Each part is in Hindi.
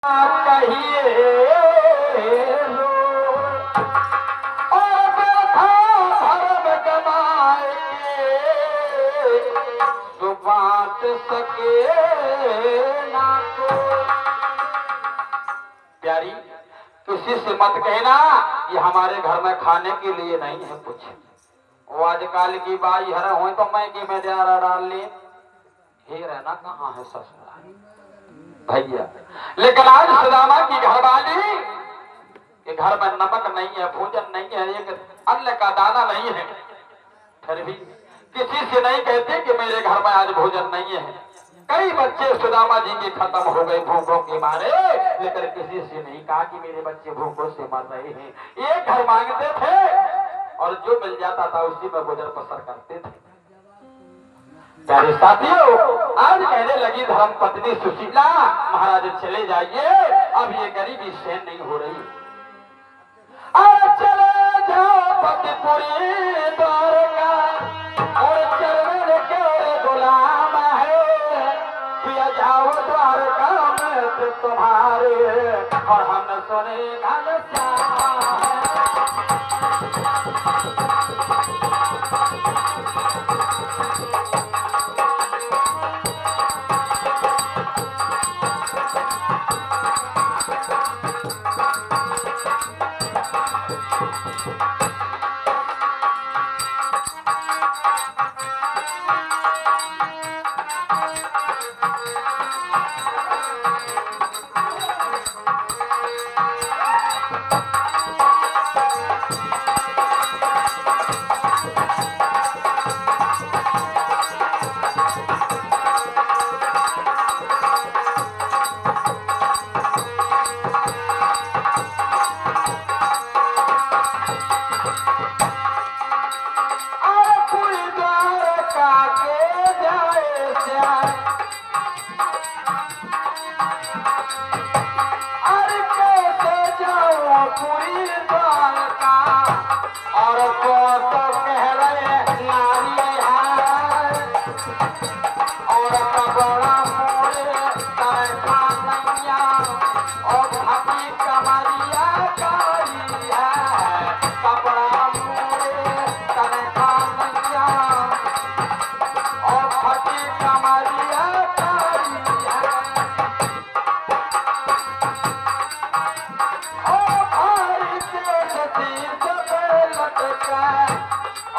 कहिए लो और बैठा धर्म कमाए के तो बांट सके ना को। प्यारी, किसी से मत कहना ये हमारे घर में खाने के लिए नहीं है कुछ। वो आजकल की बाई हर हो तो मैं कि मैं द्वारा डाल ले हे रहना कहाँ है ससुराल भैया। लेकिन आज सुदामा की घरवाली के घर में नमक नहीं है, भोजन नहीं है, एक अन्न का दाना नहीं है, फिर भी किसी से नहीं कहते कि मेरे घर में आज भोजन नहीं है। कई बच्चे सुदामा जी के खत्म हो गए भूखों के मारे, लेकिन किसी से नहीं कहा कि मेरे बच्चे भूखों से मर रहे हैं। एक घर मांगते थे और जो मिल जाता था उसी में गुजर बसर करते थे। प्यारे साथियों, आज कहने लगी धर्म पत्नी सुशीला महाराज चले जाइए, अब ये गरीबी सहन नहीं हो रही। अरे चले जाओ पतिपुरी द्वारका और चरण के गुलाम है, पिया जाओ द्वारका में तो तुम्हारे और हम सुने घनश्याम।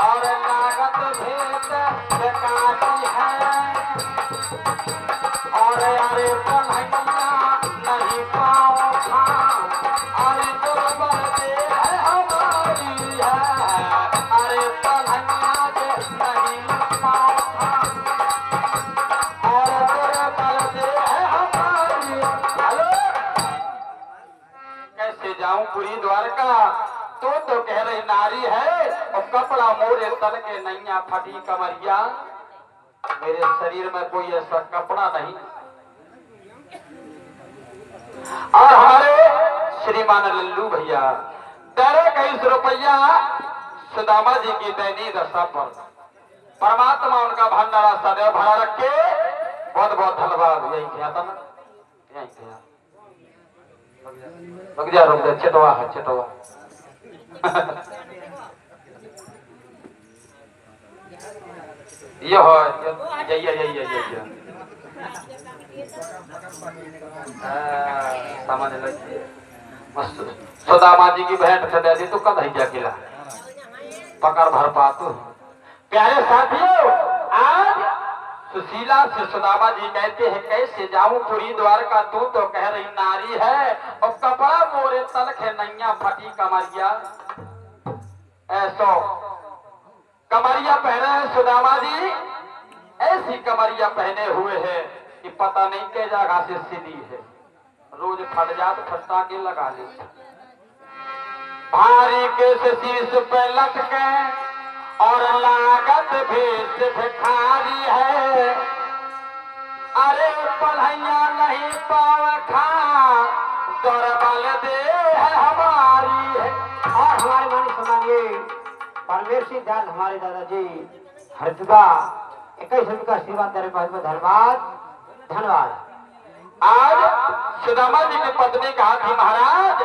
और लागत भेद बेकारी है और अरे पढ़ैया नहीं पाओ खाओ अरे दुर्बल दे है हमारी है अरे पढ़ैया दे नहीं पाओ खाओ और दुर्बल दे है हमारी। हेलो, कैसे जाऊं पूरी द्वारका तो कह रही नारी है और कपड़ा मोरे तन के नैया फटी कमरिया, मेरे शरीर में कोई ऐसा कपड़ा नहीं। और हमारे श्रीमान लल्लू भैया 13-21 रुपया सुदामा जी की दैनीय दशा पर परमात्मा उनका भंडारा सदैव भरा रखे। बहुत बहुत धन्यवाद। यही किया था ना, यही किया। रुक जा चटवा है चटवा। ये हो सामान्य मस्त सुदामा जी की भेंट खदे दी तो कद है किला पकड़ भर पातू। प्यारे साथियों, आज सुशीला से सुदामा जी कहते हैं कैसे जाऊं पूरी द्वारका तू तो कह रही नारी है और कपड़ा मोरे तन के नैया फटी कमरिया। ऐसो कमरिया पहने हैं सुदामा जी, ऐसी कमरिया पहने हुए है कि पता नहीं के जगह से सीधी है, रोज फट जात फटा के लगा लेते। भारी के से शीश पे लटके और लागत भेष भिखारी है अरे पढ़ैया नहीं पाव खा दुर्बल दे है हमारी है। और हमारे मान सम्मानिए परमेश्वर दान हमारे दादाजी हरिद्वार 21 रुपये का आशीर्वाद दे रहे, बहुत बहुत धन्यवाद धन्यवाद। आज सुदामा जी की पत्नी कहा थी महाराज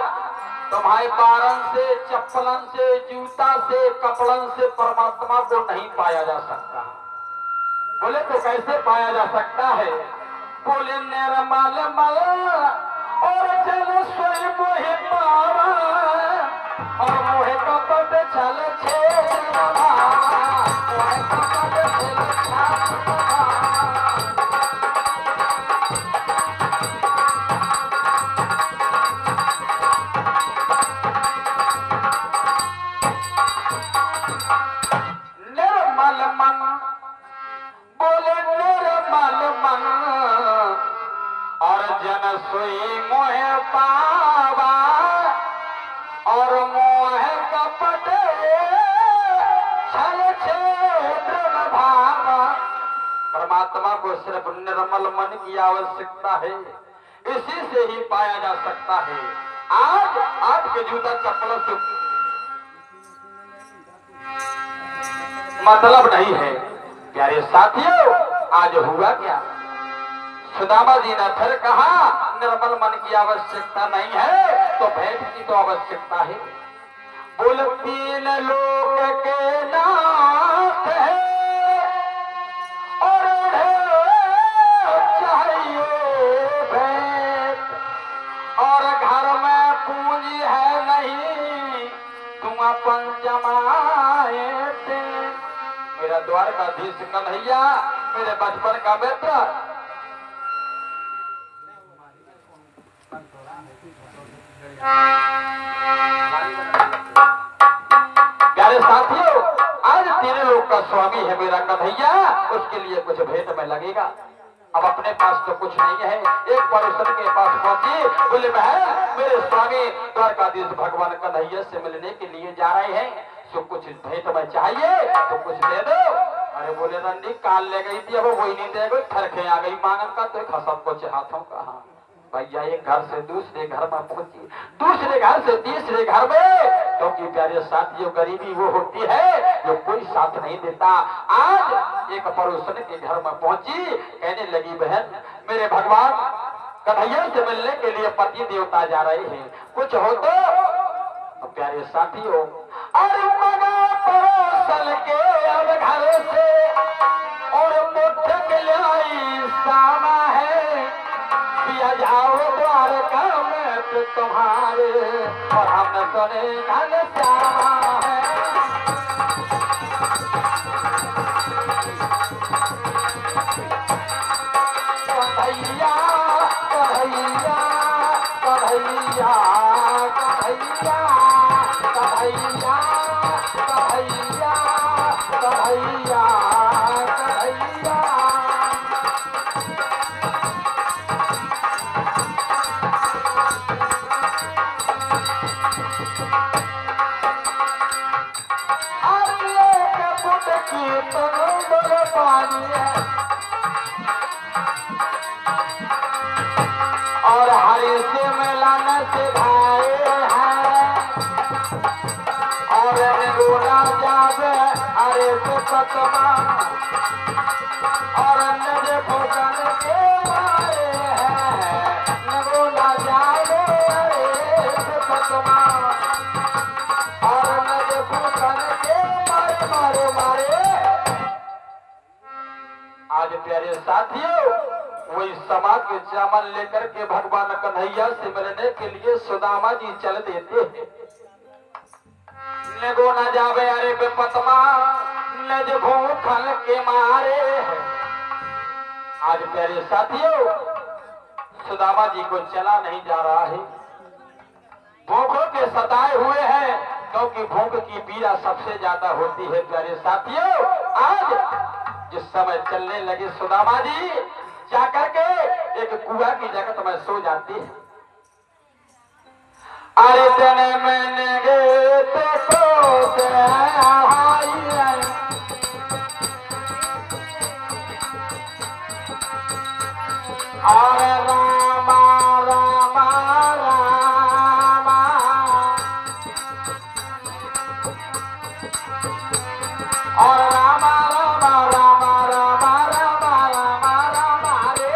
तुम्हारे पारन से, चप्पलन से, जूता से, कपड़न से परमात्मा को नहीं पाया जा सकता। बोले तो कैसे पाया जा सकता है? बोले निर्मल मल और जल सोई मोहि पावा और मोहे कपट छल छेद भावा, मोहे कपट छल छाप भावा। निर्मल मन, बोले निर्मल मन और जन सोई मोह पावा और मोह कपट छल छेद भावा। परमात्मा को सिर्फ निर्मल मन की आवश्यकता है, इसी से ही पाया जा सकता है। आज के जूता चप्पल से मतलब नहीं है। प्यारे साथियों, आज हुआ क्या? सुदामा जी ने फिर कहा निर्मल मन की आवश्यकता नहीं है तो भेंट की तो आवश्यकता है। बोल तीन लोक के नाथ है और चाहिए भेंट और घर में पूंजी है नहीं तुम अपन जमाए थे। मेरा द्वारकाधीश कन्हैया मेरे बचपन का मित्र, प्यारे साथियों, आज तेरे लोग का स्वामी है मेरा कन्हैया, उसके लिए कुछ भेंट में लगेगा। अब अपने पास तो कुछ नहीं है। एक पड़ोसन के पास पहुंची, बोले बहन मेरे स्वामी द्वारकाधीश भगवान कन्हैया से मिलने के लिए जा रहे हैं, तो कुछ भेंट में चाहिए तो कुछ दे दो। अरे बोले रंडी काल ले गई थी, अब वही नहीं दे गई, ठरखे आ गई मांगन का, तो खसम को हाथों का। हाँ भैया, एक घर से दूसरे घर में पहुंची, दूसरे घर से तीसरे घर में, क्योंकि प्यारे साथियों गरीबी वो होती है जो कोई साथ नहीं देता। आज एक पड़ोसन के घर में पहुंची, कहने लगी बहन मेरे भगवान कन्हैया से मिलने के लिए पति देवता जा रहे हैं, कुछ हो तो। प्यारे साथियों, अरे मगा पड़ोसन के अब घर से और मुठक लाई सामा है, पिया जाओ द्वारका में तो तुम्हारे और हम सुने घन श्यामा है। कन्हैया कन्हैया कन्हैया कन्हैया कन्हैया कन्हैया कन्हैया कन्हैया। और हरि से मिलन से भाए हैं और गोला जावे हरे से पतमा और नज भोजन के मारे हैं, गोला जावे हरे से पतमा और नज भोजन के मारे मारे मारे। आज प्यारे साथियों, वही समाज के चावल लेकर के भगवान कन्हैया से मिलने के लिए सुदामा जी चल देते हैं। लगो न जावे अरे बेपतमा नज भूखल के मारे। आज प्यारे साथियों, सुदामा जी को चला नहीं जा रहा है, भूखों के सताए हुए हैं, क्योंकि भूख की पीड़ा सबसे ज्यादा होती है। प्यारे साथियों, आज जिस समय चलने लगे सुदामा जी, जाकर के एक कुआ की जगह में सो जाती है। अरे तने मैंने गे तो अरे रामा रामा रामा और रामा रामा रामा रामा रामा रामा रामा रे।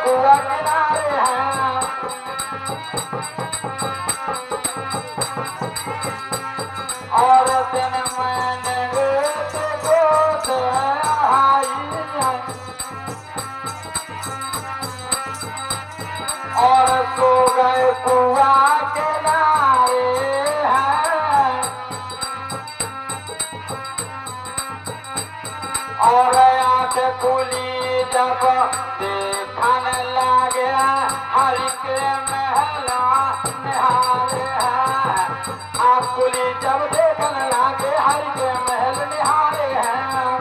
कुआ किनारे हैं और दिन मैंने गोद आई है और सो गए कुआ किनारे हैं और आंख खुली जब देखने लगे हरि के महला निहारे हैं आंख खुली जब देखने लगे हरि के महल निहारे हैं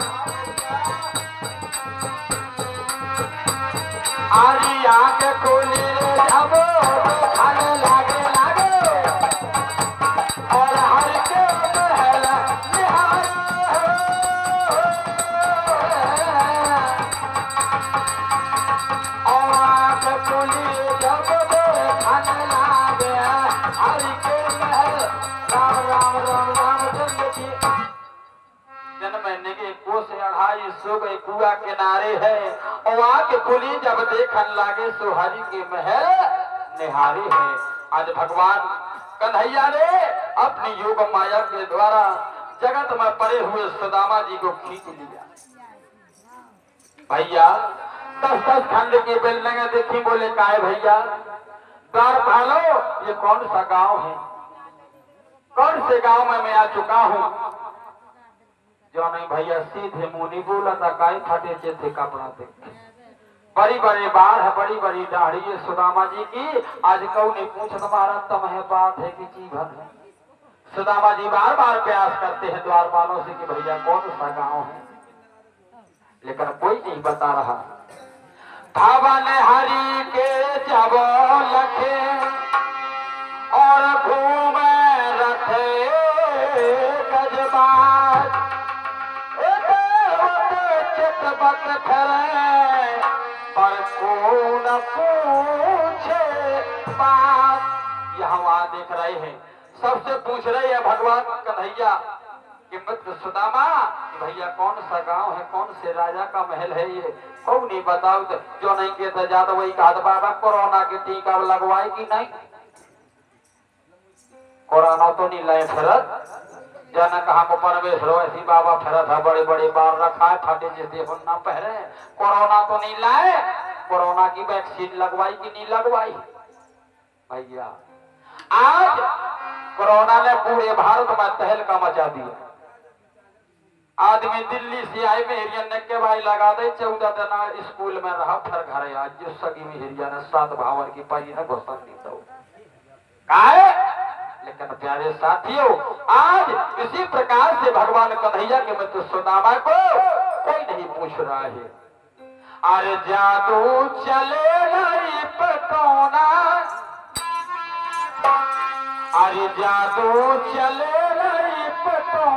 हरी आंख खुली जब देखने लगे और हरि के महल निहारे सो गई कुआ किनारे है और आंख खुली जब देखन लागे सोहरी के महल निहारी है। आज भगवान कन्हैया ने अपनी योग माया के द्वारा जगत में पड़े हुए सुदामा जी को खींच लिया। भैया 10-10 खंड की बिल्डिंग देखी बोले काहे भैया द्वार पालो ये कौन सा गांव है कौन से गांव में मैं आ चुका हूँ जो नहीं भैया सीधे मुंह बोला था गाय फटे थे कपड़ा देख बड़ी बड़ी बार है बड़ी बड़ी दाढ़ी है सुदामा जी की आज कौ नहीं पूछ तुम्हारा तुम्हें बात है कि जीवन है। सुदामा जी बार बार प्रयास करते हैं द्वारपालों से कि भैया कौन सा गांव है लेकिन कोई नहीं बता रहा। भवन हरि के जब लखे और घूमे रथे गजबाज चितबत फिरे पर कौन पूछे बात। यहाँ वहां देख रहे हैं सबसे पूछ रहे हैं भगवान कन्हैया कि मित्र सुदामा भैया कौन सा गांव है कौन से राजा का महल है ये कौन नहीं बताओ तो जो नहीं कहता जाता वही कहा बाबा कोरोना के टीका लगवाए कि नहीं कोरोना तो नहीं लाए फिरत जाना कहा को परवेश रो ऐसी बाबा फिरत है बड़े बड़े बार रखा है फटे जैसे ना पहरे कोरोना तो नहीं लाए कोरोना की वैक्सीन लगवाई कि नहीं लगवाई भैया। आज कोरोना ने पूरे भारत में तहलका मचा दिया। आदमी दिल्ली से आए में हिरिया ने के भाई लगा दे 14 दिन स्कूल में रहा फिर घर आज जिस सगी में हिरिया ने 7 भावर की पाई है घोषणा नहीं दो काहे। लेकिन प्यारे साथियों आज इसी प्रकार से भगवान कन्हैया के मित्र सुदामा को कोई नहीं पूछ रहा है। अरे जादू चले नहीं पटोना अरे जादू चले नहीं पटोना